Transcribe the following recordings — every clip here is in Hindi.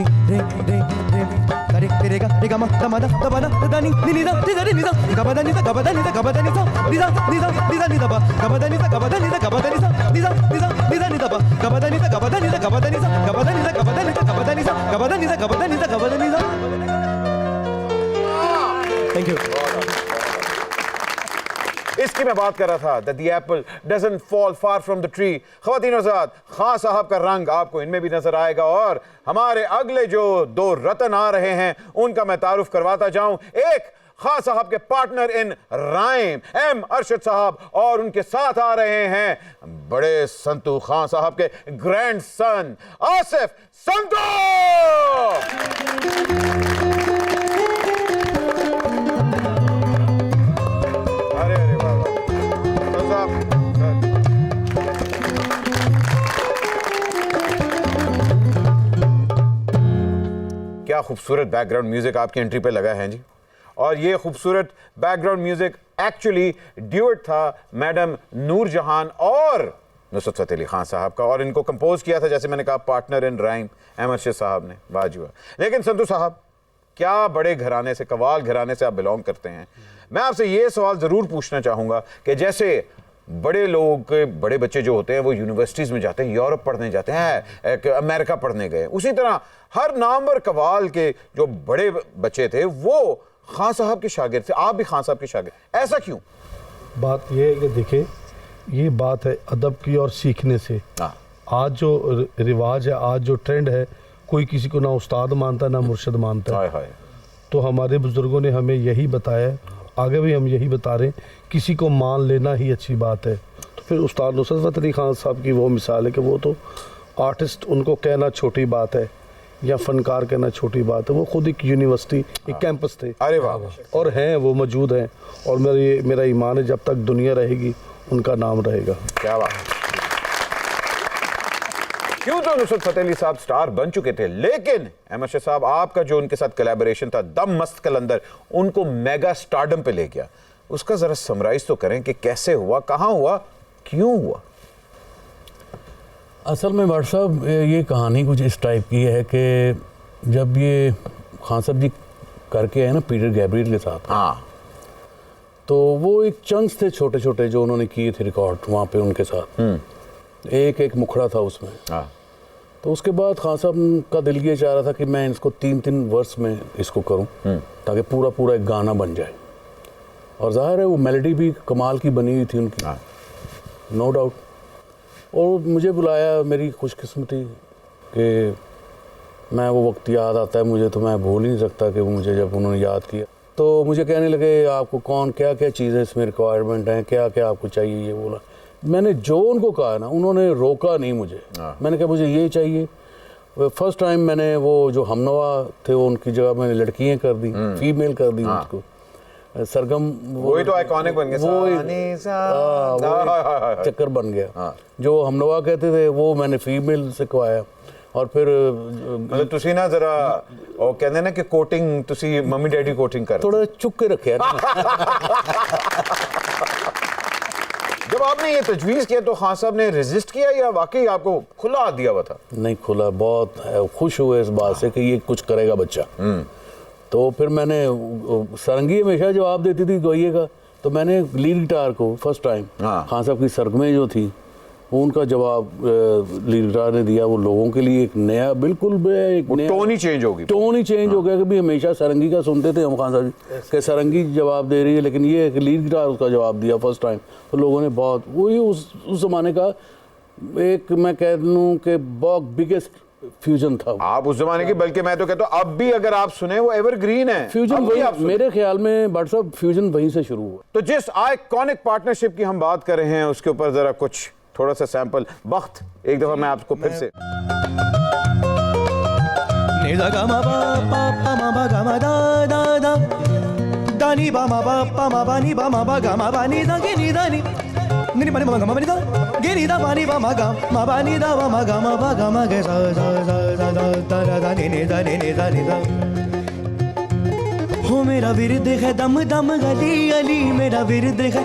रे रे रे रे रे रे गा रे गा मा दा दा दा दा नी नी नी दा नी दा नी दा गा बा दा नी दा गा बा दा नी दा गा बा दा नी दा नी दा नी दा नी दा नी दा बा गा बा दा नी दा गा बा दा नी दा गा बा दा नी दा नी दा नी दा नी दा नी दा बा गा बा दा नी दा गा बा दा नी दा गा बा दा नी दा गा बा दा नी दा गा बा दा नी दा गा बा दा नी दा गा बा दा नी दा गा बा दा नी दा गा बा दा नी दा। Thank you. इसकी मैं बात कर रहा था that the apple doesn't fall far from the tree। ख़वातीन और हज़रात, खान साहब का रंग आपको इनमें भी नजर आएगा और हमारे अगले जो दो रतन आ रहे हैं उनका मैं तारुफ करवाता जाऊं। एक खान साहब के partner in crime M Arshad Sahab और उनके साथ आ रहे हैं बड़े संतू खान साहब के ग्रैंड सन आसिफ संतू। क्या खूबसूरत बैकग्राउंड म्यूजिक आपकी एंट्री पे लगा है जी। और ये खूबसूरत बैकग्राउंड म्यूजिक एक्चुअली ड्यूएट था मैडम नूरजहान और नुसरत फ़तेह अली खान साहब का, और इनको कंपोज किया था, जैसे मैंने कहा, partner in crime Ahmed Sheikh Sahab ने। बाजुआ। लेकिन संतू साहब, क्या बड़े घराने से, कवाल घराने से आप बिलोंग करते हैं। मैं आपसे ये सवाल ज़रूर पूछना चाहूँगा कि जैसे बड़े लोग के बड़े बच्चे जो होते हैं वो यूनिवर्सिटीज़ में जाते हैं, यूरोप पढ़ने जाते हैं, अमेरिका पढ़ने गए, उसी तरह हर नामवर कवाल के जो बड़े बच्चे थे वो खान साहब के शागिर्द थे। आप भी खान साहब के शागिर्द, ऐसा क्यों? बात यह है कि देखिए, ये बात है अदब की और सीखने से। आज जो रिवाज है, आज जो ट्रेंड है, कोई किसी को ना उस्ताद मानता ना मुर्शिद मानता है। हाय। तो हमारे बुजुर्गों ने हमें यही बताया, आगे भी हम यही बता रहे हैं, किसी को मान लेना ही अच्छी बात है। तो फिर उस्ताद नुसरत फ़तेह अली खान साहब की वो मिसाल है कि वो तो आर्टिस्ट, उनको कहना छोटी बात है या फनकार कहना छोटी बात है, वो खुद एक यूनिवर्सिटी, एक कैंपस थे। अरे वाह। और हैं, वो मौजूद हैं, और मेरा ईमान है जब तक दुनिया रहेगी उनका नाम रहेगा। क्या बात। क्यों तो नुसरत फ़तेह अली साहब स्टार बन चुके थे, लेकिन अहमद शेख साहब, आपका जो उनके साथ कोलैबोरेशन था दम मस्त कलंदर, उनको मेगा स्टारडम पे ले गया। उसका जरा समराइज तो करें कि कैसे हुआ, कहां हुआ, क्यों हुआ? असल में भाट साहब, ये कहानी कुछ इस टाइप की है कि जब ये खान साहब जी करके आए ना पीटर गैब्रियल के साथ, हाँ, तो वो एक चंक्स थे छोटे छोटे जो उन्होंने किए थे रिकॉर्ड वहाँ पे उनके साथ। एक एक मुखड़ा था उसमें। हाँ। तो उसके बाद खान साहब का दिल ये चाह रहा था कि मैं इसको 3-3 वर्स में इसको करूं ताकि पूरा पूरा एक गाना बन जाए। और ज़ाहिर है वो मेलोडी भी कमाल की बनी हुई थी उनकी, नो डाउट। और मुझे बुलाया, मेरी खुशकिस्मती कि मैं वो वक्त याद आता है मुझे, तो मैं भूल ही नहीं सकता कि वो मुझे जब उन्होंने याद किया तो मुझे कहने लगे आपको कौन क्या क्या चीज़ें इसमें रिक्वायरमेंट हैं, क्या क्या आपको चाहिए, ये बोला। मैंने जो उनको कहा ना, उन्होंने रोका नहीं मुझे। मैंने कहा मुझे ये चाहिए। फर्स्ट टाइम मैंने वो जो हमनवा थे वो उनकी जगह मैंने लड़कियाँ कर दी, फीमेल कर दी उसको। सरगम वही तो आइकॉनिक बन गया, वो चक्कर बन गया। जो हमनवा कहते थे वो मैंने फीमेल से कहवाया। और फिर मतलब तुसी ना जरा वो कहते ना कि कोटिंग, तुसी मम्मी डैडी कोटिंग कर थोड़ा चुप के रखे ना। जब आपने ये तजवीज़ किया तो खान साहब ने रेजिस्ट किया या वाकई आपको खुला हाथ दिया हुआ था? नहीं, खुला। बहुत खुश हुए इस बात से कि ये कुछ करेगा बच्चा। तो फिर मैंने, सरंगी हमेशा जवाब देती थी गवैये का, तो मैंने लीड गिटार को फर्स्ट टाइम खान साहब की सरगमें जो थी वो उनका जवाब लीड गिटार ने दिया। वो लोगों के लिए एक नया, बिल्कुल एक नया टोन ही चेंज होगी, टोन ही चेंज हो गया। कि भी हमेशा सरंगी का सुनते थे हम खान साहब जी कि सरंगी जवाब दे रही है, लेकिन ये लीड गिटार उसका जवाब दिया फर्स्ट टाइम। तो लोगों ने बहुत, वही उस ज़माने का एक, मैं कह दूँ कि बहुत बिगेस्ट फ्यूजन था। आप उस जमाने की, बल्कि मैं तो कहता हूँ अब भी अगर आप सुने वो एवरग्रीन है। फ्यूजन वही, मेरे ख्याल में भट्ट साहब, फ्यूजन वहीं से शुरू हुआ। तो जिस आइकॉनिक पार्टनरशिप की हम बात कर रहे हैं उसके ऊपर जरा कुछ थोड़ा सा सैंपल बख्त एक दफा मैं आपको फिर से। निदा गा मा बा पा पा मा बा गा मा दा दा दा दा नी बा मा बा पा मा बा नी बा मा बा गा मा बा नी दा गे नी दा नी नी बा नी मा गा मा बा नी दा गे नी दा बा नी बा मा गा मा बा नी दा बा गा मा गे सा सा सा सा दा दा दा नी दा नी दा नी दा। हो मेरा विरद है दम दम गली गली, मेरा विरद है,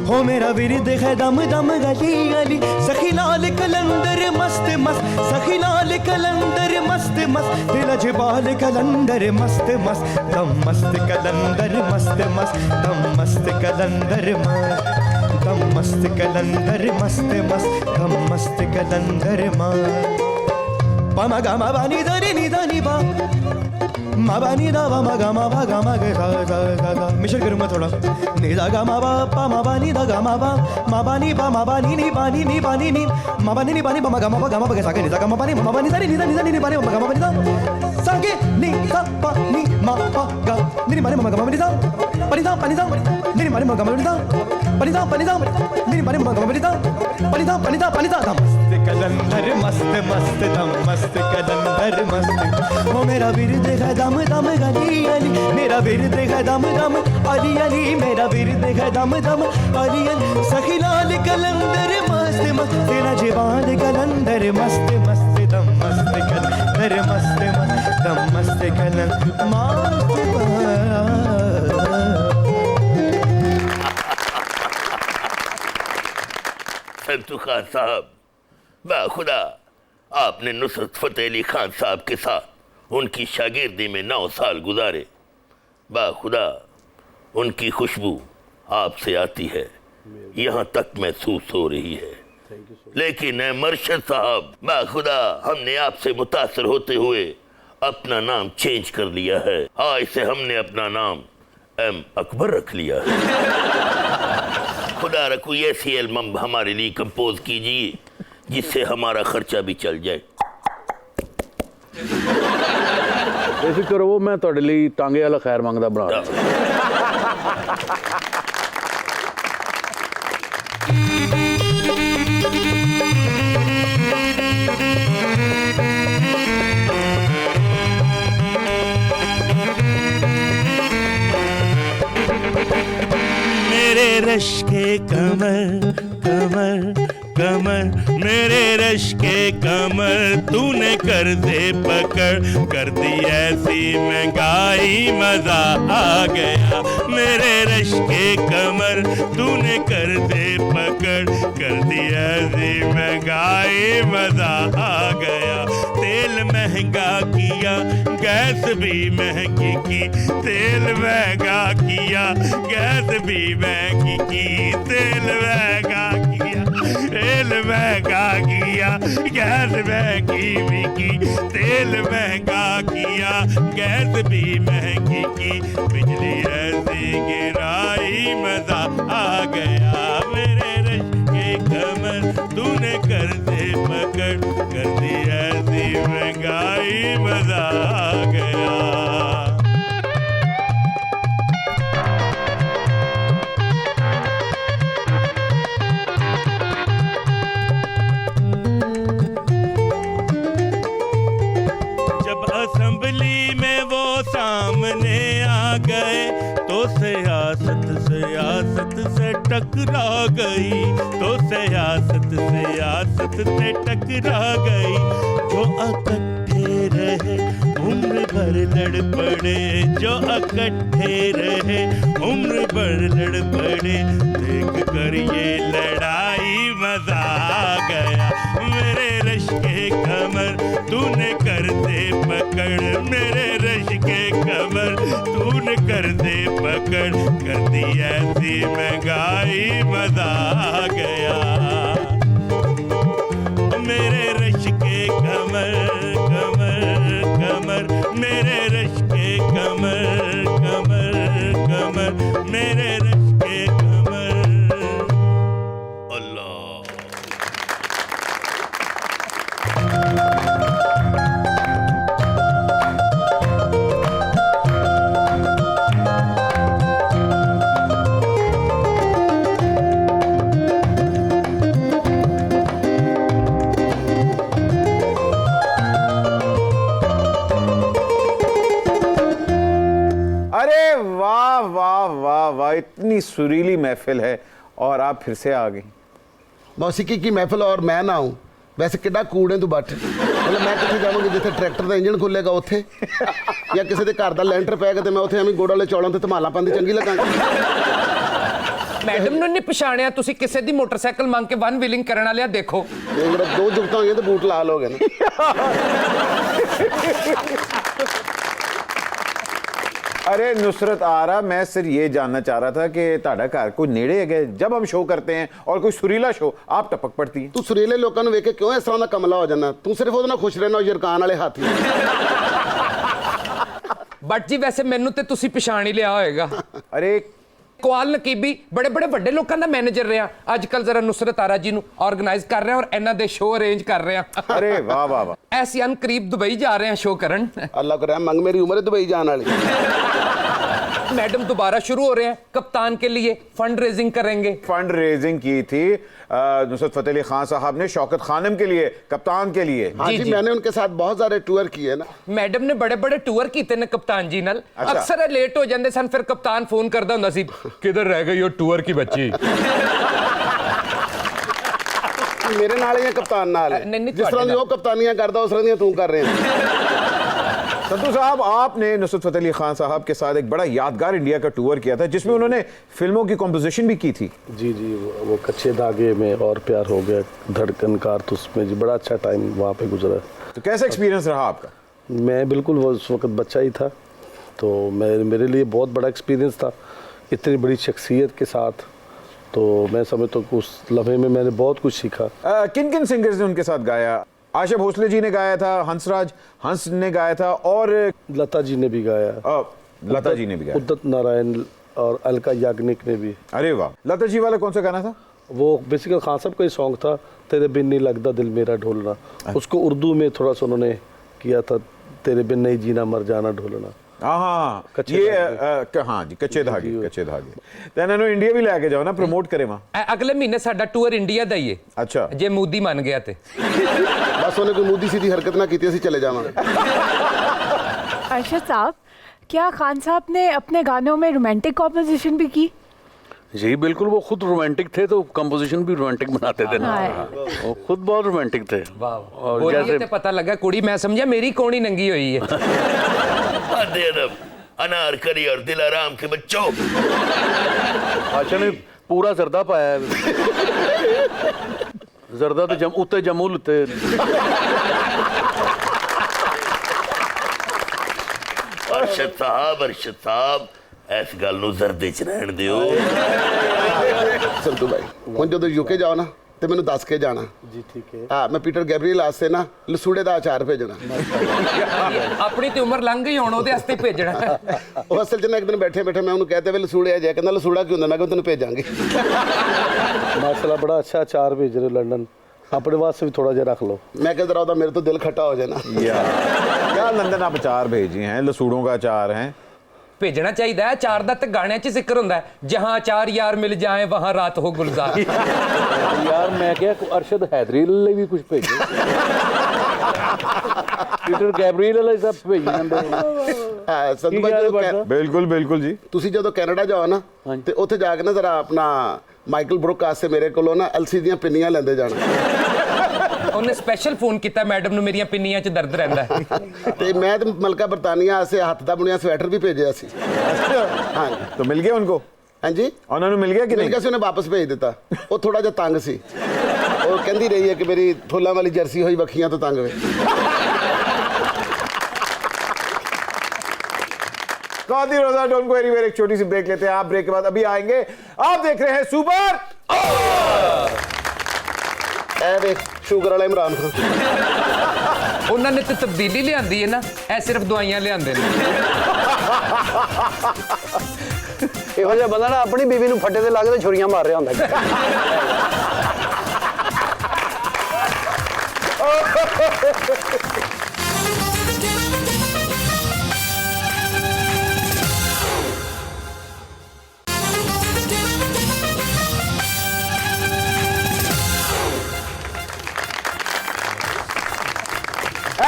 हो मेरा विरद है दम दम गली गली। सखी लाल कलंदर मस्त मस्त, सखी लाल कलंदर मस्त मस्त, दिल जबाल कलंदर मस्त मस्त, दम मस्त कलंदर मस्त मस्त, दम मस्त कलंदर मस्त, दम मस्त कलंदर मस्त मस्त, दम मस्त कलंदर मस्त। पमा गा मा बा नी दा नी दा नी बा मा बा नी दा मा गा मा गे सा सा सा सा। मिशन करूँगा थोड़ा। नी दा गा मा बा पा मा बा नी दा गा मा बा नी बा मा बा नी नी बा नी नी बा नी नी मा बा नी नी बा नी बा मा गा मा गे सा गे नी दा गा मा बा नी नी दा नी दा नी दा नी बा नी मा गा मा नी दा सा गे नी सा पा नी मा पा गा नी नी बा नी मा गा मा नी दा पा नी दा नी नी बा नी मा गा मा नी दा पा नी दा नी नी बा नी मा गा मा नी दा पा नी दा मस्त कलंदर मस्त मस्त, दम मस्त कलंदर मस्त। हो मेरा विरद है दम दम गली गली, मेरा विरद है दम दम अली अली, मेरा विरद है दम दम अली अली। सखी लाल कलंदर मस्त मस्त, तेरा जवान कलंदर मस्त मस्त, दम मस्त कलंदर मस्त मस्त, एकदम मस्त कलर मस्त संतू खान साहब, बाखुदा आपने नुसरत फतेह अली खान साहब के साथ उनकी शागिर्दी में 9 साल गुजारे। बाखुदा उनकी खुशबू आपसे आती है, यहाँ तक महसूस हो रही है। लेकिन मर्शद साहब, बाखुदा हमने आपसे मुतासर होते हुए अपना नाम चेंज कर लिया है। आज से हमने अपना नाम एम अकबर रख लिया है। खुदा र कोई ऐसी एल्बम हमारे लिए कंपोज कीजिए जिससे हमारा खर्चा भी चल जाए। बेफिक्र रहो, मैं ਤੁਹਾਡੇ ਲਈ ਟਾਂਗੇ ਵਾਲਾ ਖੈਰ ਮੰਗਦਾ ਬਣਾ ਰਿਹਾ। मेरे रश के कमर कमर कमर, मेरे रश के कमर, तूने कर दे पकड़, कर दी ऐसी महंगाई मजा आ गया। मेरे रश के कमर, तूने कर दे पकड़, कर दी ऐसी महंगाई मजा आ गया। तेल महंगा किया, गैस भी महंगी की, तेल महंगा किया, गैस भी महंगी की, तेल महंगा किया, तेल महंगा किया, गैस महंगी भी की, तेल महंगा किया, गैस भी महंगी की, बिजली ऐसी गिराई मजा आ गया। मेरे रश के कमर, तूने कर दे पकड़, कर दी ऐसी महंगाई मजा आ गया। असेंबली में वो सामने आ गए तो सियासत सियासत से टकरा गई, तो सियासत सियासत से टकरा गई। जो इकट्ठे रहे उम्र भर लड़ पड़े, जो इकट्ठे रहे उम्र भर लड़ पड़े, देख कर ये लड़ाई मजा आ गया। मेरे रश के कमर, तूने कर दे पकड़, मेरे रश के कमर, तूने कर दे पकड़, कर दी ऐसी महंगाई मजा आ गया। मेरे रश के कमर कमर कमर, मेरे रश के कमर कमर कमर, मेरे रश के कमर। अल्लाह अरे वाह वाह वाह वाह, इतनी सुरीली महफिल है और आप फिर से आ गई। मौसीकी की महफिल और मैं ना हूँ। वैसे किड्डा कूड़ है तू बट, मतलब मैं कितने जाऊँगी जिथे ट्रैक्टर का इंजन खुलेगा उत्थे, या किसी के घर का लेंटर पैगा तो मैं उत्थे एवं गोड़ वाले चौलों ते धमाला पांदी चंगी लगांगी। मैडम ने नहीं पछाणिया, तुसी किसी दी मोटरसाइकिल मांग के वन व्हीलिंग करने वाले देखो। दो जुगत हुई तो बूट लाल हो गए ना। अरे नुसरत आरा, मैं सिर्फ ये जानना चाह रहा था कि ताड़ा घर कोई नेड़े है, जब हम शो करते हैं और कोई सुरीला शो आप टपक पड़ती है। तू सुरीले लोगों को वेख के क्यों इस तरह का कमला हो जाना? तू सिर्फ वो खुश रहना यरकान वाले हाथी। बट जी वैसे मैनू ते तुसी पछाण ही लिया होएगा। अरे कवाल नकीबी बड़े बड़े बड़े लोगों का मैनेजर रहा, अजकल जरा नुसरत आरा जी ऑर्गेनाइज कर रहे हैं और इन्हां दे शो अरेंज कर रहे हैं। अरे वाह वाह वाह, ऐसी अन करीब दुबई जा रहे हैं शो करन। अल्लाह करे मंग मेरी उम्र दुबई जाने वाली। मैडम दोबारा शुरू हो रहे हैं, कप्तान के लिए फंड रेजिंग करेंगे। फंड रेजिंग की थी नुसरत फतेह अली खान साहब ने शौकत खानम के लिए, कप्तान के लिए। हाँ जी, मैंने उनके साथ बहुत सारे टूर किए ना। मैडम ने बड़े बड़े टूर किए ने कप्तान जी नाल। अच्छा। अक्सर लेट हो जाते सन, फिर कप्तान फोन करता हुंदा सी, किधर रह गई वो टूर की बच्ची। मेरे नाल या कप्तान नाल, नहीं, जिस तरह की वो कप्तानियां करदा उस तरह दी तू कर रहे हैं। संतू साहब, आपने नुसरत फतेह अली खान साहब के साथ एक बड़ा यादगार इंडिया का टूर किया था जिसमें उन्होंने फिल्मों की कॉम्पोजिशन भी की थी। जी जी, वो कच्चे धागे में और प्यार हो गया, धड़कन कारतूस में जी, बड़ा अच्छा टाइम वहाँ पे गुजरा। तो कैसा एक्सपीरियंस रहा आपका? मैं बिल्कुल वो उस वक्त बच्चा ही था, तो मेरे लिए बहुत बड़ा एक्सपीरियंस था इतनी बड़ी शख्सियत के साथ। तो मैं समझता हूँ उस लम्हे में मैंने बहुत कुछ सीखा। किन किन सिंगर्स ने उनके साथ गाया? आशा भोसले जी ने गाया था, हंसराज हंस ने गाया था, और लता जी ने भी गाया। लता जी ने भी गाया, उदित नारायण और अलका याग्निक ने भी। अरे वाह। लता जी वाला कौन सा गाना था? वो बेसिकली खान साहब का ही सॉन्ग था, तेरे बिन नहीं लगता दिल मेरा ढोलना। उसको उर्दू में थोड़ा सा उन्होंने किया था, तेरे बिन नहीं जीना मर जाना ढोलना। हाँ, ये हाँ जी, कच्चे धागे, कच्चे धागे। तो इन्होंने इंडिया भी लेके जाओ ना, प्रमोट करे वहाँ। अगले महीने साडा टूर इंडिया ਦਾ ਹੀ ਹੈ। अच्छा, ਜੇ ਮੋਦੀ ਮੰਨ ਗਿਆ ਤੇ बस उन्हें कोई मूदी सीधी हरकत ना की असी चले जावांगे। अरशद साहब, क्या खान साहब ने अपने गानों में रोमांटिक कॉम्पोजिशन भी की? जी बिल्कुल, वो खुद रोमांटिक थे तो कंपोजिशन भी रोमांटिक बनाते थे ना। वो खुद बहुत रोमांटिक थे। और जैसे पता लगा कुड़ी, मैं समझा मेरी कोनी नंगी हुई है। अदब अनारकली और दिलाराम के बच्चों। अच्छा ने पूरा जर्दा पाया है। जर्दा तो उत्ते जमूल उत्ते। अरशद साहब इस गल नूं जर्दे च रहन दिओ। संतू भाई, हुण जदों यूके जाओ ना तो मैनूं दस के जाना। जी ठीक है। हाँ, मैं पीटर गैब्रियल आस्ते ना लसूड़े का अचार भेजना। अपनी तो उम्र लंघ गई, हुण ओहदे वास्ते भेजना। ਉਹ ਅਸਲ 'ਚ ਨਾ ਇੱਕ ਦਿਨ ਬੈਠੇ ਬੈਠੇ ਮੈਂ ਉਹਨੂੰ कहते ਵੇ ਲਸੂੜੇ ਆ ਜਾ, ਕਹਿੰਦਾ ਲਸੂੜਾ ਕੀ ਹੁੰਦਾ? ਮੈਂ ਕਿਹਾ ਤੈਨੂੰ ਭੇਜਾਂਗੇ। माशाल्लाह बड़ा अच्छा अचार भेज रहे हो लंदन, अपने वास्ते भी थोड़ा जिहा रख लो। मैं कह रहा था मेरे तो दिल खट्टा हो जाए ना। क्या लंदन आप अचार भेजी हैं, लसूड़ों का अचार है। भेजना चाहिए। अचार का तो गाने च जिक्र होंदा है, जहां अचार यार मिल जाए वहां रात हो गुलजार। यार मैं क्या अरशद हैदरी लिए भी कुछ भेजे। पीटर गैब्रियल वाले सब भेज संतू भाई, बिल्कुल बिल्कुल जी। ਤੁਸੀਂ ਜਦੋਂ ਕੈਨੇਡਾ ਜਾਓ ਨਾ ਤੇ ਉੱਥੇ ਜਾ ਕੇ ਨਾ ਜ਼ਰਾ ਆਪਣਾ ਮਾਈਕਲ ਬਰੁਕ ਆਸੇ ਮੇਰੇ ਕੋਲੋਂ ਨਾ ਅਲਸੀ ਦੀਆਂ ਪਿੰਨੀਆਂ ਲੈਂਦੇ ਜਾਣਾ। ਉਹਨੇ ਸਪੈਸ਼ਲ ਫੋਨ ਕੀਤਾ ਮੈਡਮ ਨੂੰ, ਮੇਰੀਆਂ ਪਿੰਨੀਆਂ 'ਚ ਦਰਦ ਰਹਿੰਦਾ ਹੈ। ਤੇ ਮੈਂ ਤੇ ਮਲਕਾ ਬਰਤਾਨੀਆ ਆਸੇ ਹੱਥ ਦਾ ਬੁਣਿਆ ਸਵੈਟਰ ਵੀ ਭੇਜਿਆ ਸੀ। ਹਾਂ, तो मिल गया उनको? हाँ जी, उन्होंने मिल गया कि ਮਿਲ नहीं? ਗਿਆ ਸੀ, ਉਹਨੇ ਵਾਪਸ ਭੇਜ ਦਿੱਤਾ। ਉਹ ਥੋੜਾ ਜਿਹਾ ਤੰਗ ਸੀ, ਉਹ ਕਹਿੰਦੀ ਰਹੀ ਹੈ ਕਿ ਮੇਰੀ ਫੁੱਲਾਂ ਵਾਲੀ ਜਰਸੀ ਹੋਈ ਵੱਖੀਆਂ ਤੋਂ ਤੰਗ ਵੇ। कादी रोजा डोंट गो एनीवेयर, एक छोटी सी ब्रेक लेते हैं। आप ब्रेक के बाद अभी आएंगे। आप देख रहे हैं सुपर। ਇਹ ਵੇਖ ਸ਼ੂਗਰ ਵਾਲਾ ਇਮਰਾਨ ਖਾਨ। ਉਹਨਾਂ ਨੇ ਤੇ ਤਬਦੀਲੀ ਲਿਆਂਦੀ ਹੈ ਨਾ, ਇਹ ਸਿਰਫ ਦਵਾਈਆਂ ਲਿਆਂਦੇ ਨੇ। ਇਹੋ ਜਿਹਾ ਬੰਦਾ ਨਾ ਆਪਣੀ ਬੀਵੀ ਨੂੰ ਫੱਟੇ ਤੇ ਲਾ ਕੇ ਤੇ ਛੁਰੀਆਂ ਮਾਰ ਰਿਹਾ ਹੁੰਦਾ।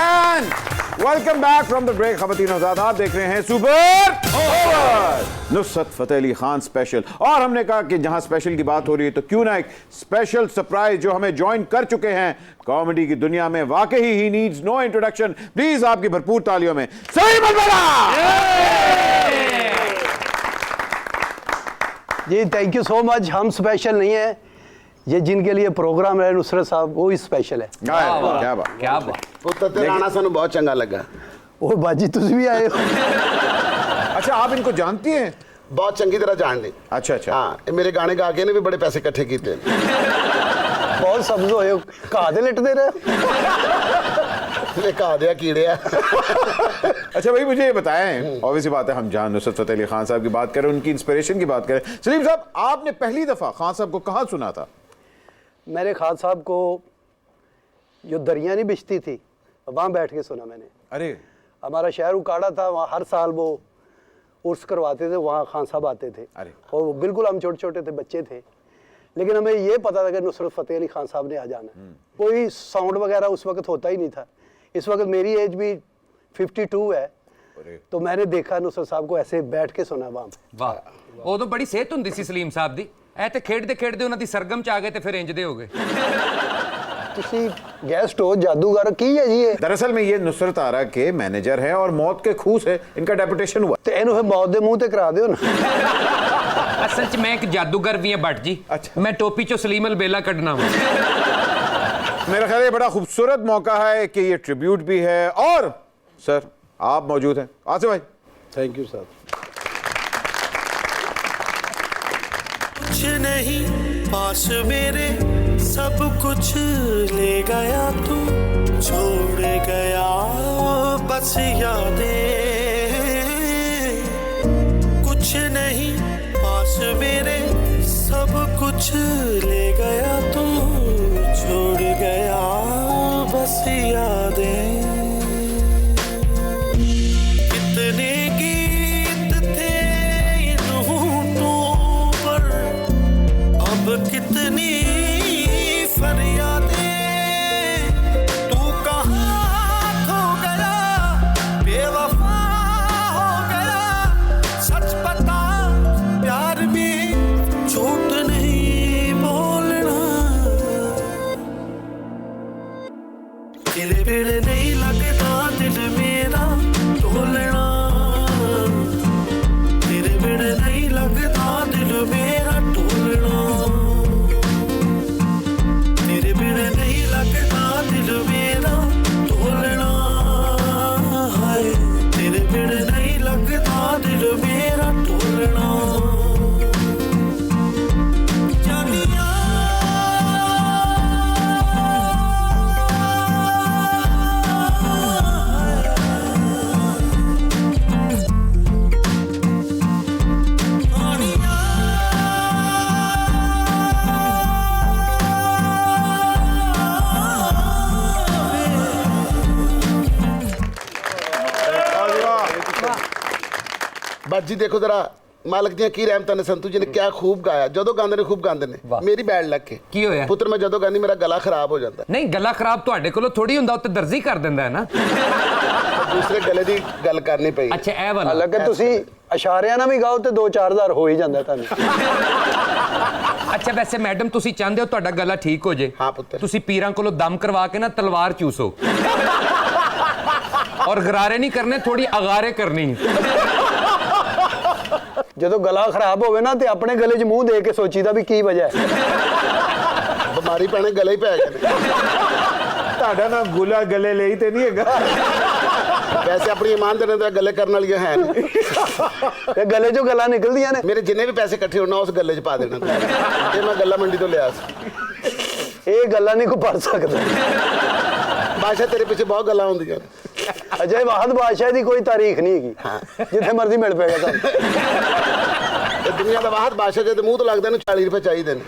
And welcome back from the break। ख़वातीन और आप देख रहे हैं super over, Nusrat Fateh Ali Khan special. और हमने कहा कि जहां स्पेशल की बात हो रही है तो क्यों ना एक स्पेशल सरप्राइज जो हमें ज्वाइन कर चुके हैं कॉमेडी की दुनिया में। वाकई ही नीड्स नो इंट्रोडक्शन। प्लीज आपकी भरपूर तालियों में सही मलबला। जी थैंक यू सो मच। हम स्पेशल नहीं है, ये जिनके लिए प्रोग्राम है नुसरत साहब वो ही स्पेशल है। क्या बात, क्या बात। ਪੁੱਤਰ ਤੇ ਰਾਣਾ ਸਾਨੂੰ ਬਹੁਤ ਚੰਗਾ ਲੱਗਾ। ਉਹ ਬਾਜੀ ਤੁਸੀਂ ਵੀ ਆਏ ਹੋ। अच्छा, आप इनको जानती हैं? ਬਹੁਤ ਚੰਗੀ ਤਰ੍ਹਾਂ ਜਾਣਦੇ। अच्छा अच्छा। ਹਾਂ, ਇਹ ਮੇਰੇ ਗਾਣੇ ਗਾ ਕੇ ਨੇ ਵੀ ਬੜੇ ਪੈਸੇ ਇਕੱਠੇ ਕੀਤੇ। ਬਹੁਤ ਸਬਜ਼ ਹੋਏ ਹੋ, ਘਾਹ ਦੇ ਲਿਟਦੇ ਰਹੇ। ਇਹ ਘਾਹ ਦੇ ਕੀੜੇ ਆ। अच्छा भाई, मुझे ये बताएं, ऑब्वियसली बात है हम जहां नुसरत फतेह अली खान साहब की बात करें, उनकी इंस्पिरेशन की बात करें, सलीम साहब आपने पहली दफा खान साहब को कहाँ सुना था? मैंने खान साहब को जो दरिया नहीं बिछती थी वहाँ बैठ के सुना मैंने। अरे, हमारा शहर उकाड़ा था, वहाँ हर साल वो उर्स करवाते थे, वहाँ खान साहब आते थे। अरे। और वो बिल्कुल हम छोटे छोटे थे, बच्चे थे, लेकिन हमें ये पता था कि नुसरत फतेह अली खान साहब ने आ जाना। कोई साउंड वगैरह उस वक्त होता ही नहीं था। इस वक्त मेरी एज भी 52 है, तो मैंने देखा नुसरत साहब को ऐसे बैठ के सुना वहाँ पे। वाह, उदों बड़ी सेहत हुंदी सी सलीम साहब दी। ऐ ते खेडदे खेडदे उन्हां दी सरगम च आ गए ते फिर इंजदे हो गए। ਤੁਸੀਂ गेस्ट हो जादूगर की है जी ये दरअसल में ये नुसरत आरा के मैनेजर हैं और मौत के खूह से इनका डेपुटेशन हुआ। ਤੇ ਇਹਨੂੰ ਫਿਰ ਮੌਤ ਦੇ ਮੂੰਹ ਤੇ ਕਰਾ ਦਿਓ ਨਾ ਅਸਲ 'ਚ ਮੈਂ ਇੱਕ ਜਾਦੂਗਰ ਵੀ ਹਾਂ ਭੱਟ ਜੀ। अच्छा। ਮੈਂ ਟੋਪੀ 'ਚੋਂ ਸਲੀਮ ਅਲ बेला ਕੱਢਣਾ ਵਾ। मेरा ख्याल ये बड़ा खूबसूरत मौका है कि ये ट्रिब्यूट भी है और सर आप मौजूद हैं। आसिफ भाई थैंक यू सर। कुछ नहीं पास मेरे सब कुछ ले गया तू छोड़ गया बस यादें कुछ नहीं पास मेरे सब कुछ ले गया तू छोड़ गया बस यादें कितने गीत थे इन होठों पर अब कितनी फरियादें तू कहाँ खो गया बेवफा हो गया सच बता प्यार में झूठ नहीं बोलना तेरे बिन नहीं लगता दिल मेरा ढोलना तेरे बिन नहीं लगता दिल मेरा ढोलना तेरे बिन नहीं लगता दिल मेरा ढोलना हाय तेरे बिन नहीं लगता दिल मेरा ढोलना जानिया बस जी देखो जरा मालक जी की रहमत ने संतू जी ने क्या खूब गाया ਜਦੋਂ ਗਾਉਂਦੇ ਨੇ खूब ਗਾਉਂਦੇ ਨੇ ਮੇਰੀ ਬੈਡ ਲੱਗ ਕੇ ਕੀ ਹੋਇਆ? ਪੁੱਤਰ ਮੈਂ ਜਦੋਂ ਗਾਉਂਦੀ ਮੇਰਾ ਗਲਾ ਖਰਾਬ ਹੋ ਜਾਂਦਾ ਨਹੀਂ ਗਲਾ ਖਰਾਬ ਤੁਹਾਡੇ ਕੋਲੋਂ ਥੋੜੀ ਹੁੰਦਾ, ਉੱਤੇ ਦਰਜੀ ਕਰ ਦਿੰਦਾ ਹੈ ਨਾ। ਦੂਸਰੇ ਗਲੇ ਦੀ ਗੱਲ ਕਰਨੀ ਪਈ ਅੱਛਾ ਇਹ ਵਾਲਾ ਹਾਲਾਂਕਿ ਤੁਸੀਂ ਇਸ਼ਾਰਿਆਂ ਨਾਲ ਵੀ ਗਾਓ ਤੇ 2-4000 ਹੋ ਹੀ ਜਾਂਦਾ ਤੁਹਾਨੂੰ ਅੱਛਾ ਵੈਸੇ ਮੈਡਮ ਤੁਸੀਂ ਚਾਹੁੰਦੇ ਹੋ ਤੁਹਾਡਾ ਗਲਾ ਠੀਕ ਹੋ ਜੇ? ਹਾਂ ਪੁੱਤਰ। ਤੁਸੀਂ ਪੀਰਾਂ ਕੋਲੋਂ ਦਮ ਕਰਵਾ ਕੇ ਨਾ ਤਲਵਾਰ ਚੂਸੋ ਔਰ ਗਰਾਰੇ ਨਹੀਂ ਕਰਨੇ, ਥੋੜੀ ਅਗਾਰੇ ਕਰਨੀ। ਜਦੋਂ ਗਲਾ ਖਰਾਬ ਹੋਵੇ ਨਾ ਤੇ ਆਪਣੇ ਗਲੇ 'ਚ ਮੂੰਹ ਦੇ ਕੇ ਸੋਚੀਦਾ ਵੀ ਕੀ ਵਜ੍ਹਾ ਹੈ ਬਿਮਾਰੀ ਪੈਣੇ ਗਲੇ ਹੀ ਪੈ ਗਏ ਨੇ ਤੁਹਾਡਾ ਨਾ ਗੁਲਾ ਗਲੇ ਲਈ ਤੇ ਨਹੀਂ ਹੈਗਾ ਵੈਸੇ ਆਪਣੀ ਇਮਾਨ ਦੇ ਨਾਲ ਗੱਲੇ ਕਰਨ ਵਾਲੀਆਂ ਹੈ ਨਹੀਂ ਤੇ ਗਲੇ 'ਚੋਂ ਗੱਲਾਂ ਨਿਕਲਦੀਆਂ ਨੇ ਮੇਰੇ ਜਿੰਨੇ ਵੀ ਪੈਸੇ ਇਕੱਠੇ ਹੋਣਾ ਉਸ ਗੱਲੇ 'ਚ ਪਾ ਦੇਣਾ ਇਹ ਮੈਂ ਗੱਲਾਂ ਮੰਡੀ ਤੋਂ ਲਿਆ ਸੀ ਇਹ ਗੱਲਾਂ ਨਹੀਂ ਕੋ ਪੜ ਸਕਦਾ ਬਾਦਸ਼ਾਹ ਤੇਰੇ ਪਿੱਛੇ ਬਹੁਤ ਗੱਲਾਂ ਹੁੰਦੀਆਂ ਅਜੇ ਵਾਹਦ ਬਾਦਸ਼ਾਹ ਦੀ ਕੋਈ ਤਾਰੀਖ ਨਹੀਂ ਹੈਗੀ ਜਿੱਥੇ ਮਰਜ਼ੀ ਮਿਲ ਪਏਗਾ ਤੁਹਾਨੂੰ ਇਹ ਦੁਨੀਆ ਦਾ ਵਾਹਦ ਬਾਦਸ਼ਾਹ ਜੇ ਤੇ ਮੂੰਹ ਤੋਂ ਲੱਗਦਾ ਨੂੰ 40 ਰੁਪਏ ਚਾਹੀਦੇ ਨੇ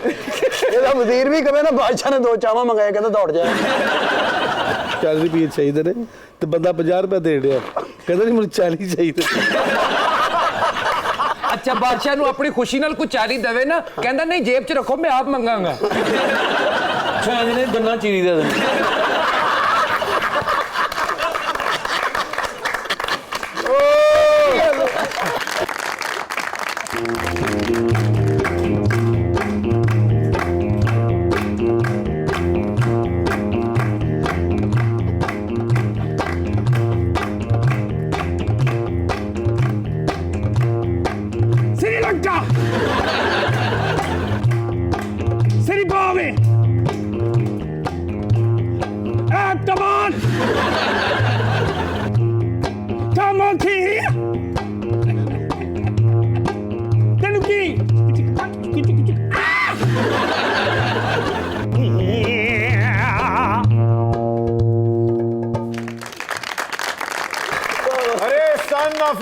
ਇਹਦਾ ਵਜ਼ੀਰ ਵੀ ਕਹੇ ਨਾ ਬਾਦਸ਼ਾਹ ਨੇ 2 ਚਾਵਾਂ ਮੰਗਾਏ ਕਹਿੰਦਾ ਦੌੜ ਜਾ 40 ਰੁਪਏ ਚਾਹੀਦੇ ਨੇ ਤੇ ਬੰਦਾ 50 ਰੁਪਏ ਦੇ ਰਿਹਾ ਕਹਿੰਦਾ ਨਹੀਂ ਮੈਨੂੰ 40 ਚਾਹੀਦੇ। ਅੱਛਾ ਬਾਦਸ਼ਾਹ ਨੂੰ ਆਪਣੀ ਖੁਸ਼ੀ ਨਾਲ ਕੋਈ 40 ਦੇਵੇ ਨਾ, ਕਹਿੰਦਾ ਨਹੀਂ ਜੇਬ 'ਚ ਰੱਖੋ ਮੈਂ ਆਪ ਮੰਗਾਂਗਾ। ਛਾਂਜ ਨੇ ਗੰਨਾ ਚੀਰੀ ਦੇ ਦੇਣਾ। Sri Lanka Zimbabwe come on come on here tenu ki अरे सन ऑफ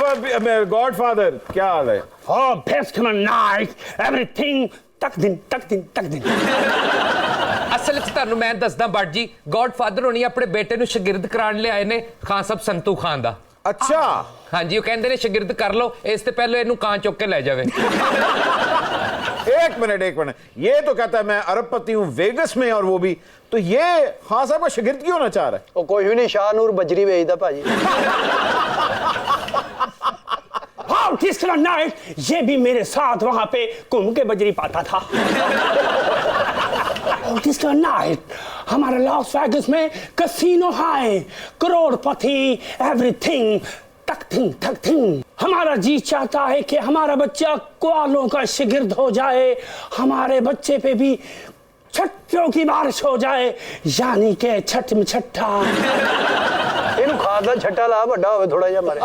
गॉडफादर क्या हाल है? oh best night everything tak din ਅਸਲ 'ਚ ਤੁਹਾਨੂੰ ਮੈਂ ਦੱਸਦਾ ਭੱਟ ਜੀ, ਗॉडफादर ਹੋਣੀ ਆਪਣੇ ਬੇਟੇ ਨੂੰ ਸ਼ਾਗਿਰਦ ਕਰਾਉਣ ਲਿਆਏ ਨੇ ਖਾਨ ਸਾਹਿਬ ਸੰਤੂ ਖਾਨ ਦਾ। अच्छा ਹਾਂਜੀ ਉਹ ਕਹਿੰਦੇ ਨੇ ਸ਼ਾਗਿਰਦ ਕਰ ਲਓ, ਇਸ ਤੇ ਪਹਿਲਾਂ ਇਹਨੂੰ ਕਾਂ ਚੁੱਕ ਕੇ ਲੈ ਜਾਵੇ। एक मिनट ये तो कहता है मैं अरबपति हूँ वेगस में और वो भी तो ये खान साहब का शागिर्द क्यों होना चाह रहा है? ਉਹ ਕੋਈ ਵੀ ਨਹੀਂ ਸ਼ਾਹਨੂਰ ਬਜਰੀ ਵੇਚਦਾ ਭਾਜੀ हाँ तीसरा नाइट ये भी मेरे साथ वहां पे घूम के बजरी पाता था ऑर्केस्ट्रा नाइट, हमारे लॉस वेगस में कैसीनो हाई, करोड़पति एवरीथिंग, टकथिंग टकथिंग। हमारा जी चाहता है कि हमारा बच्चा क्वालों का शिगिर्द हो जाए, हमारे बच्चे पे भी छट्टों की बारिश हो जाए, यानी के छठ में छट्टा। ਇਹਨੂੰ ਖਾਦ ਦਾ ਛੱਟਾ ਲਾ, ਵੱਡਾ ਹੋਵੇ ਥੋੜਾ ਜਿਹਾ ਮਾਰੇ।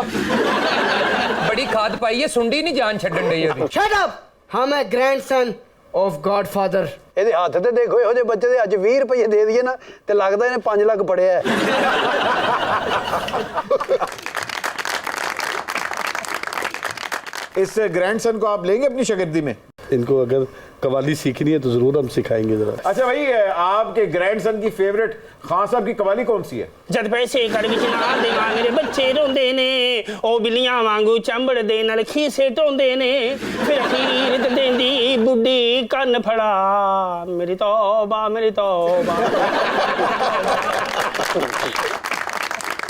बड़ी खाद पाई है, सुंडी नहीं जान छड्डन डई ओदी। शट अप, हम है ग्रैंडसन ऑफ गॉडफादर। ਇਹਦੇ ਹੱਥ ਤੇ ਦੇਖੋ, ਇਹੋ ਜਿਹੇ ਬੱਚੇ ਦੇ ਅੱਜ 20 ਰੁਪਏ ਦੇ ਦਈਏ ਨਾ ਤੇ ਲੱਗਦਾ ਇਹਨੇ 5 ਲੱਖ ਪੜਿਆ ਹੈ। इस ग्रैंडसन को आप लेंगे अपनी शागिर्दी में? इनको अगर कवाली सीखनी है तो ज़रूर हम सिखाएंगे ज़रा। अच्छा भाई, आपके ग्रैंडसन की फेवरेट खान साहब की कवाली कौन सी है? जद पैसे कर विच ना देवा मेरे बच्चे रोंदे ने, ओ बिल्लियां वांगू चंबड़ दे नाल खीसे टोंदे ने, फिर अखीर ते देंदी बुड्ढी कन्न फड़ा, मेरी तौबा मेरी तौबा।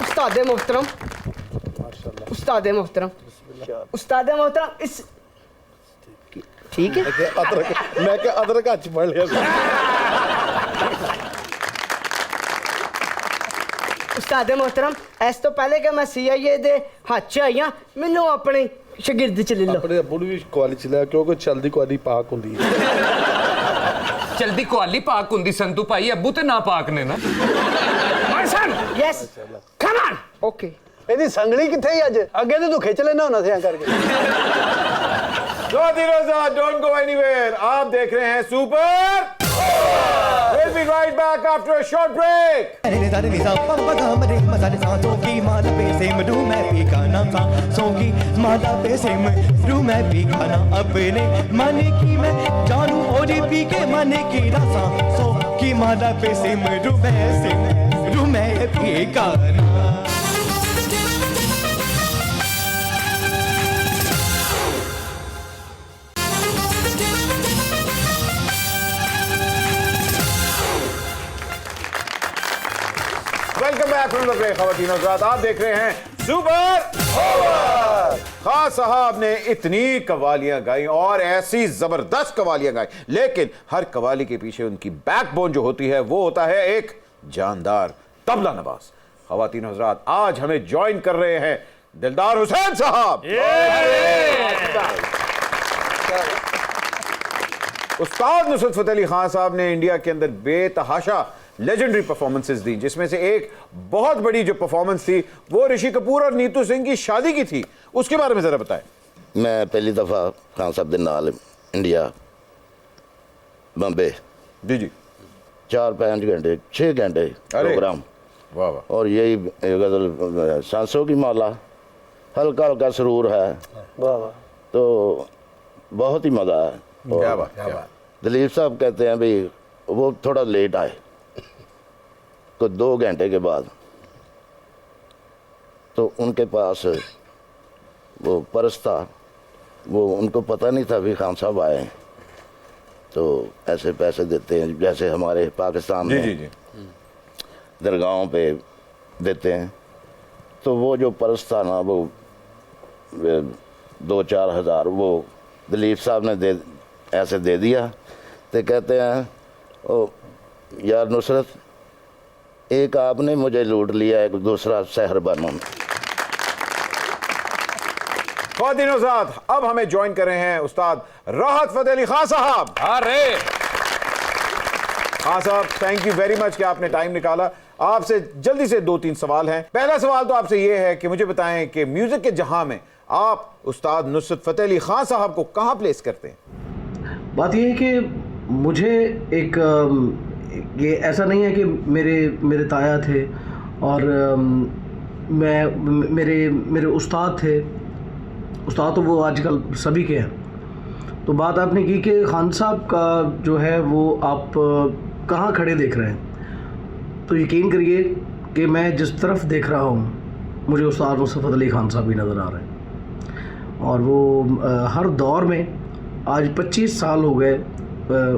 उस्ताद मोहतरम, उस्ताद मोहतरम, उस्ताद मोहतरम, इस ठीक है। मैं क्या अदरक हच पड़ लिया। उस्ताद मोहतरम, इस तो पहले कि मैं CIA दे हाथ च आई हां, मैनू अपने शागिर्द च ले लो। अपने अब्बू भी कवाली चलाया, क्योंकि चलदी कवाली पाक हुंदी है। चलदी कवाली पाक हुंदी संतू भाई, अब्बू ते ना पाक ने ना। My son, yes, come on. Okay. ਇਹਦੀ ਸੰਗਲੀ ਕਿੱਥੇ ਹੀ ਅੱਜ? ਅੱਗੇ ਤੇ ਤੂੰ ਖਿੱਚ ਲੈਣਾ ਹੁੰਦਾ ਸਿਆਂ ਕਰਕੇ। Don't go anywhere. आप देख रहे हैं super. We'll be right back after a short break. अपने मन की मैं जानू और पी के मन की रसा, सो की माला पे सिमरू मैं पी गाना। Welcome back from the break. ख़वातीन और हज़रात, आप देख रहे हैं सुपर ओवर। खान साहब ने इतनी कवालियां गाई और ऐसी जबरदस्त कवालियां गाई, लेकिन हर कवाली के पीछे उनकी बैकबोन जो होती है वो होता है एक जानदार तबला नवाज। ख़वातीन और हज़रात, आज हमें ज्वाइन कर रहे हैं दिलदार हुसैन साहब। उस्ताद नुसरत फतेह अली खान साहब ने इंडिया के अंदर बेतहाशा लेजेंडरी परफॉर्मेंसेस दी, जिसमें से एक बहुत बड़ी जो परफॉर्मेंस थी वो ऋषि कपूर और नीतू सिंह की शादी की थी। उसके बारे में जरा बताएं। मैं पहली दफ़ा खान साहब के नाल इंडिया बॉम्बे जी 4-5 घंटे 6 घंटे प्रोग्राम। वाह वाह। और यही गज़ल सांसों की माला, हल्का हल्का सुरूर है। वाह वाह। तो बहुत ही मज़ा है। क्या बात, क्या बात। दिलीप साहब कहते हैं भाई वो थोड़ा लेट आए, तो 2 घंटे के बाद तो उनके पास वो पर्स था, वो उनको पता नहीं था भी खान साहब आए हैं, तो ऐसे पैसे देते हैं जैसे हमारे पाकिस्तान में दरगाहों पे देते हैं। तो वो जो पर्स था ना, वो 2-4 हज़ार वो दिलीप साहब ने ऐसे दे दिया। तो कहते हैं ओ यार नुसरत, एक आपने मुझे लूट लिया, एक दूसरा शहर बनो। ख़वातीन साहब, अब हमें ज्वाइन कर रहे हैं उस्ताद राहत फतेह अली खान साहब। अरे खान साहब, थैंक यू वेरी मच कि आपने टाइम निकाला। आपसे जल्दी से 2-3 सवाल हैं। पहला सवाल तो आपसे ये है कि मुझे बताएं कि म्यूजिक के जहां में आप उस्ताद नुसरत फतेह अली खान साहब को कहां प्लेस करते हैं? बात यह है कि मुझे एक ये ऐसा नहीं है कि मेरे ताया थे और मेरे उस्ताद थे। उस्ताद तो वो आजकल सभी के हैं। तो बात आपने की कि खान साहब का जो है वो आप कहाँ खड़े देख रहे हैं, तो यकीन करिए कि मैं जिस तरफ देख रहा हूँ मुझे उस्ताद नुसरत फतेह अली खान साहब ही नज़र आ रहे हैं। और वो हर दौर में, आज 25 साल हो गए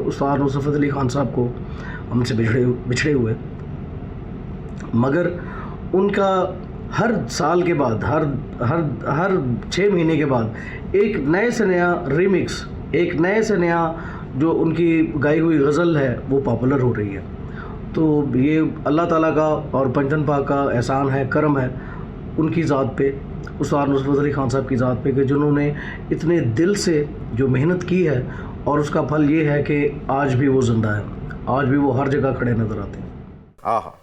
उस्ताद नुसरत फतेह अली खान साहब को हमसे बिछड़े हुए, मगर उनका हर साल के बाद, हर 6 महीने के बाद एक नए से नया रिमिक्स, एक नए से नया जो उनकी गाई हुई गज़ल है वो पॉपुलर हो रही है। तो ये अल्लाह ताला का और पंजन पाक का एहसान है, करम है उनकी ज़ात पे, उस्ताद नुसरत फतेह अली खान साहब की ज़ात पे, कि जिन्होंने इतने दिल से जो मेहनत की है और उसका फल ये है कि आज भी वो ज़िंदा है, आज भी वो हर जगह खड़े नज़र आते हैं। आहा,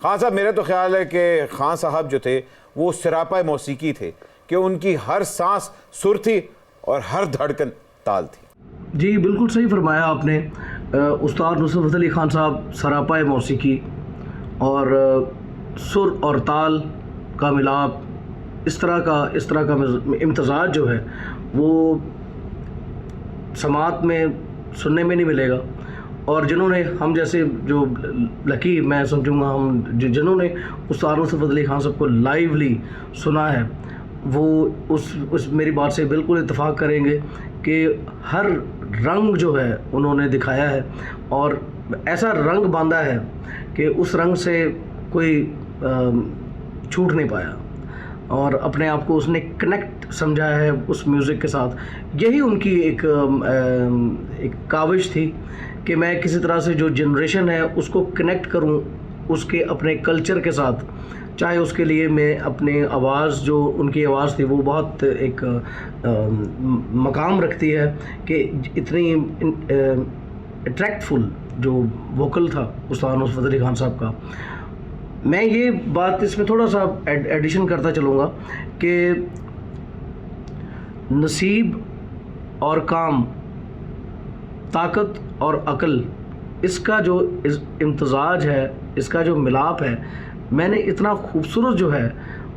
खान साहब, मेरा तो ख्याल है कि खान साहब जो थे वो सरापा मौसीकी थे, कि उनकी हर सांस सुर थी और हर धड़कन ताल थी। जी बिल्कुल सही फरमाया आपने। उस्ताद नुसरत फतेह अली खान साहब सरापा मौसीकी और सुर और ताल का मिलाप, इस तरह का इम्तज़ाज जो है वो समात में सुनने में नहीं मिलेगा। और जिन्होंने, हम जैसे जो लकी मैं समझूंगा, हम जिन्होंने उस्ताद नुसरत फतेह अली खान साहब को लाइवली सुना है, वो उस मेरी बात से बिल्कुल इत्तेफाक करेंगे कि हर रंग जो है उन्होंने दिखाया है और ऐसा रंग बांधा है कि उस रंग से कोई छूट नहीं पाया और अपने आप को उसने कनेक्ट समझा है उस म्यूज़िक के साथ। यही उनकी एक काविश थी कि मैं किसी तरह से जो जनरेशन है उसको कनेक्ट करूं उसके अपने कल्चर के साथ, चाहे उसके लिए मैं अपने आवाज़, जो उनकी आवाज़ थी वो बहुत एक मकाम रखती है कि इतनी अट्रैक्टफुल जो वोकल था उस्ताद नुसरत फतेह अली खान साहब का। मैं ये बात इसमें थोड़ा सा एडिशन करता चलूँगा कि नसीब और काम, ताकत और अक्ल, इसका जो इम्तज़ाज है, इसका जो मिलाप है, मैंने इतना खूबसूरत जो है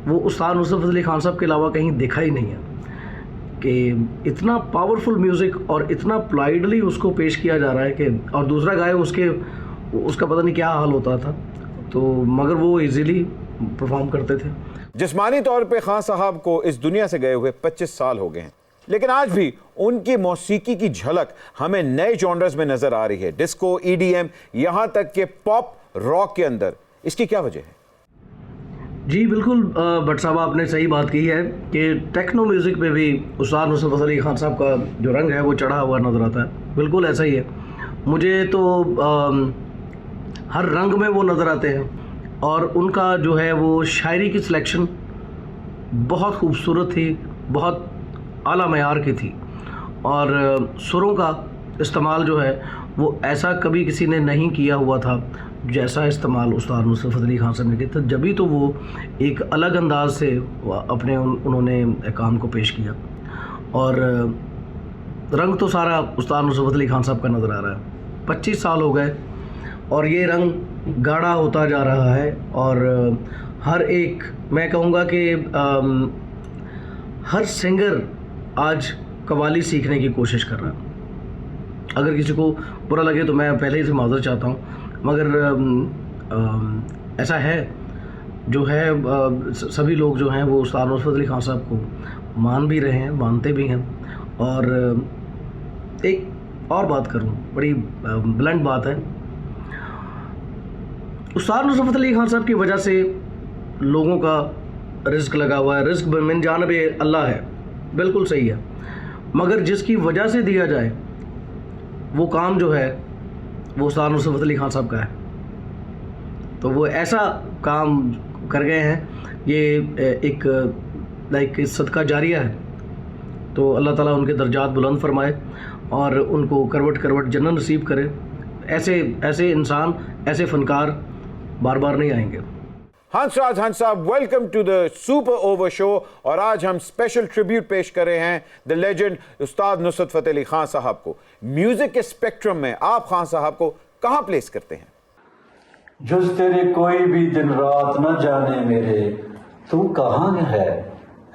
वो उस्ताद नुसरत फतेह अली खान साहब के अलावा कहीं देखा ही नहीं है कि इतना पावरफुल म्यूज़िक और इतना पोलाइटली उसको पेश किया जा रहा है कि, और दूसरा गाय उसका पता नहीं क्या हाल होता था, तो मगर वो इजीली परफॉर्म करते थे। जिस्मानी तौर पे खान साहब को इस दुनिया से गए हुए 25 साल हो गए हैं, लेकिन आज भी उनकी मौसीकी की झलक हमें नए जॉनर्स में नजर आ रही है, डिस्को, EDM, यहाँ तक कि पॉप रॉक के अंदर। इसकी क्या वजह है? जी बिल्कुल भट्ट साहब, आपने सही बात की है कि टेक्नो म्यूज़िक पे भी उस्ताद नुसरत फतेह अली खान साहब का जो रंग है वो चढ़ा हुआ नज़र आता है। बिल्कुल ऐसा ही है, मुझे तो हर रंग में वो नज़र आते हैं और उनका जो है वो शायरी की सिलेक्शन बहुत खूबसूरत थी, बहुत आला मयार की थी और सुरों का इस्तेमाल जो है वो ऐसा कभी किसी ने नहीं किया हुआ था जैसा इस्तेमाल उस्ताद नुसरत फतेह अली खान साहब ने किया था। जभी तो वो एक अलग अंदाज से अपने उन्होंने काम को पेश किया और रंग तो सारा उस्ताद नुसरत फतेह अली खान साहब का नज़र आ रहा है। 25 साल हो गए और ये रंग गाढ़ा होता जा रहा है और हर एक, मैं कहूँगा कि हर सिंगर आज कव्वाली सीखने की कोशिश कर रहा है। अगर किसी को बुरा लगे तो मैं पहले ही से माज़रत चाहता हूँ, मगर ऐसा है जो है, सभी लोग जो हैं वो उस्ताद नुसरत फतेह अली खान साहब को मान भी रहे हैं, मानते भी हैं। और एक और बात करूँ, बड़ी ब्लंट बात है, उस्ताद नुसरत फतेह अली खान साहब की वजह से लोगों का रिस्क लगा हुआ है। रिस्क मिन जानिब अल्लाह है, बिल्कुल सही है, मगर जिसकी वजह से दिया जाए वो काम जो है वो उस्ताद नुसरत फतेह अली खान साहब का है। तो वो ऐसा काम कर गए हैं, ये एक लाइक सदका जारिया है। तो अल्लाह ताला उनके दर्जात बुलंद फरमाए और उनको करवट करवट जन्नत नसीब करे। ऐसे इंसान, ऐसे फनकार बार बार नहीं आएंगे। Hansraj Hans Sahab, welcome to the super over show. और आज हम स्पेशल ट्रिब्यूट पेश कर रहे हैं द लेजेंड उस्ताद नुसरत फतेह अली खान साहब को। म्यूजिक के स्पेक्ट्रम में आप खान साहब को कहां प्लेस करते हैं? जुज तेरे कोई भी दिन रात न जाने मेरे, तू कहाँ है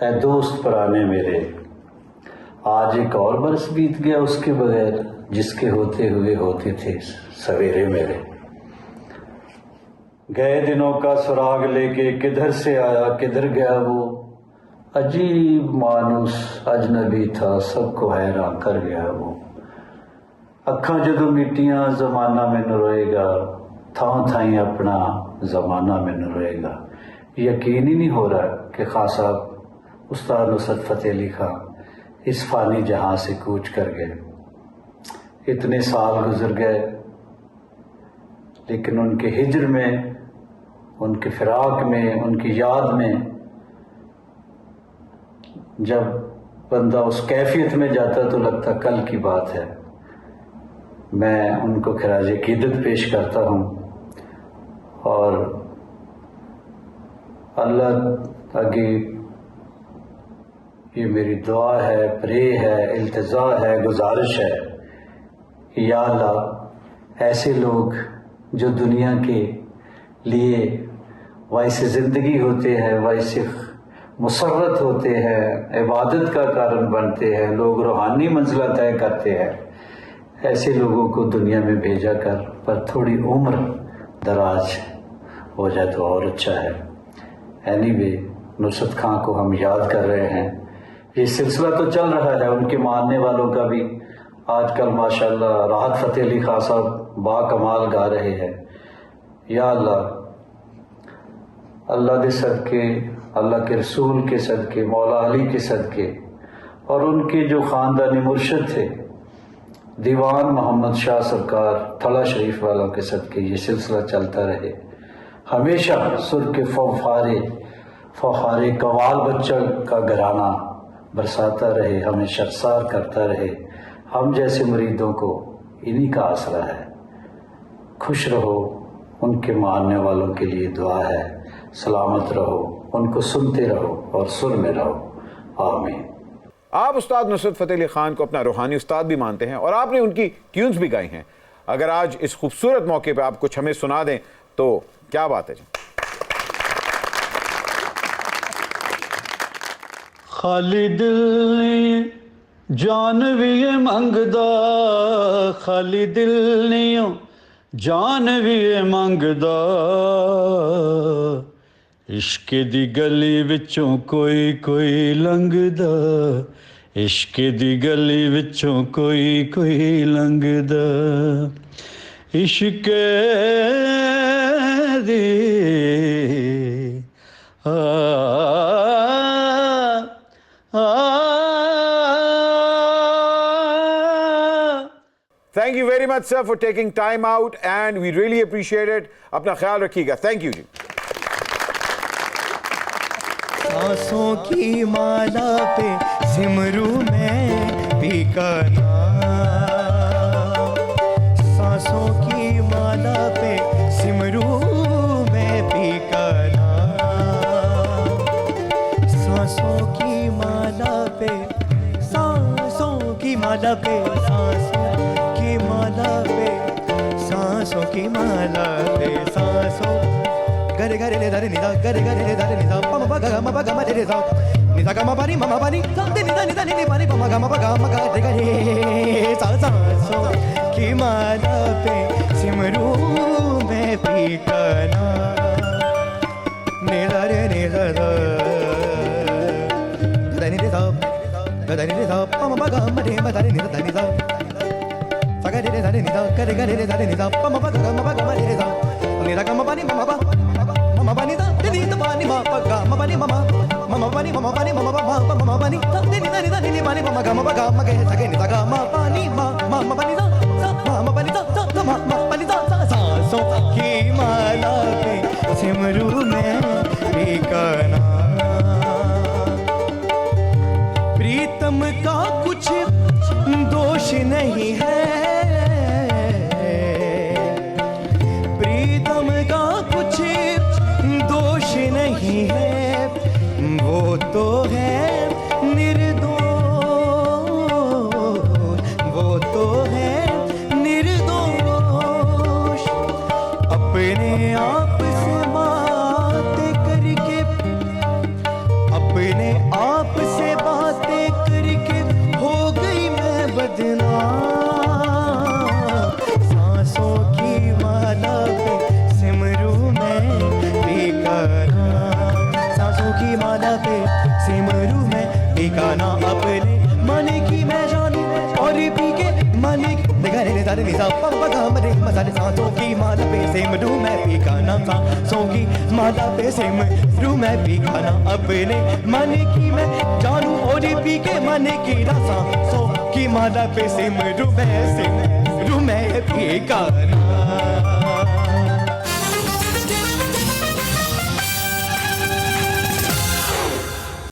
ऐ दोस्त पुराने मेरे। आज एक और बरस बीत गया उसके बगैर, जिसके होते हुए होते थे सवेरे मेरे। गए दिनों का सुराग लेके किधर से आया किधर गया वो, अजीब मानुस अजनबी था सबको हैरान कर गया वो। अखा जदों मिट्टियां जमाना मैनू रोएगा, थां थाई अपना जमाना मैनू रोएगा। यकीन ही नहीं हो रहा कि खान साहब उस्ताद नुसरत फतेह अली खान इस फानी जहां से कूच कर गए। इतने साल गुजर गए, लेकिन उनके हिज्र में, उनके फिराक में, उनकी याद में जब बंदा उस कैफियत में जाता तो लगता कल की बात है। मैं उनको खराज अकीदत पेश करता हूँ और अल्लाह आगे ये मेरी दुआ है, प्रे है, इल्तिजा है, गुजारिश है कि या अल्लाह ऐसे लोग जो दुनिया के लिए वाइस ज़िंदगी होते हैं, वाइस मुसर्रत होते हैं, इबादत का कारण बनते हैं, लोग रूहानी मंजिला तय करते हैं, ऐसे लोगों को दुनिया में भेजा कर पर थोड़ी उम्र दराज हो जाए तो और अच्छा है। एनीवे, नुसरत खां को हम याद कर रहे हैं। ये सिलसिला तो चल रहा है, उनके मानने वालों का भी। आजकल माशाल्लाह राहत फ़तेह अली खां साहब बाकमाल गा रहे हैं। या अल्लाह, अल्लाह के सदके, अल्लाह के रसूल के सदके, मौला अली के सदके और उनके जो ख़ानदानी मुर्शिद थे दीवान मोहम्मद शाह सरकार थला शरीफ वालों के सदके ये सिलसिला चलता रहे। हमेशा सुर के फौहारे कवाल बच्चा का घराना बरसाता रहे, हमें शर्मसार करता रहे। हम जैसे मुरीदों को इन्हीं का आसरा है। खुश रहो, उनके मानने वालों के लिए दुआ है। सलामत रहो, उनको सुनते रहो और सुर में रहो। आमीन। आप उस्ताद नुसरत फ़तेह अली खान को अपना रूहानी उस्ताद भी मानते हैं और आपने उनकी ट्यून्स भी गाई हैं। अगर आज इस खूबसूरत मौके पर आप कुछ हमें सुना दें तो क्या बात है जी। खाली दिल जान भी मंगदा, खाली दिल नहीं जान भी मंगदा, इश्क दी गली विचों कोई कोई लंघदा, इश्क दी गली विचों कोई कोई लंघदा, इश्क दी Thank you very much, sir, for taking time out, and we really appreciate it. अपना ख्याल रखिएगा। Thank you जी। सांसों की माला पे सिमरू में पीका नाम, सांसों की माला पे सिमरू में पीका नाम, सांसों की माला पे, सांसों की माला पे, सांसों की माला पे, सांसों की माला पे, सांसों गरे गरे ले दारे निदा, गरे गरे ले दारे निदा, पम पग म पग म रे सा निदा ग म पानी म पानी सा दे निदा निदा नि पानी पम ग म पग म ग रे गरे सा सा सो की माला पे सिमरू में पीका ना निदा रे निदा दा दा नि सा दा नि सा पम पग म रे म दारे निदा दा निदा सा ग रे दारे निदा गरे गरे ले दारे निदा पम पग म रे सा निदा ग म पानी म पा mama bani da ni da bani ma pa ga ma bani mama mama bani mama bani mama pa mama bani da ni da ni bani mama ga ma ge sa ge ni da ga ma bani ma mama bani da sa mama bani da da ma bani da sa सांसों की माला पे सिमरू में पीका नाम, प्रीतम का कुछ दोष नहीं है, प्रीतम का कुछ दोष नहीं है, वो तो है निर्दोष, वो तो है निर्दोष, अपने आप से बातें करके, अपने आप से बातें करके हो गई मैं बदनाम, सांसों की माला पे सिमरू में पीका नाम, सांसों की माला पे सिमरू में पीका नाम, अपने मन की मैं जानू और पी के मन देखा रे दारे निसा पम पगा मरे मसाले, सांसों की माला पे सिमरू में पीका नाम, सांसों की माला पे सिमरू में पीका नाम, अपने मन की मैं जानू और पी के मन की सांसों कि माला पे सिमरू मैं भी गाना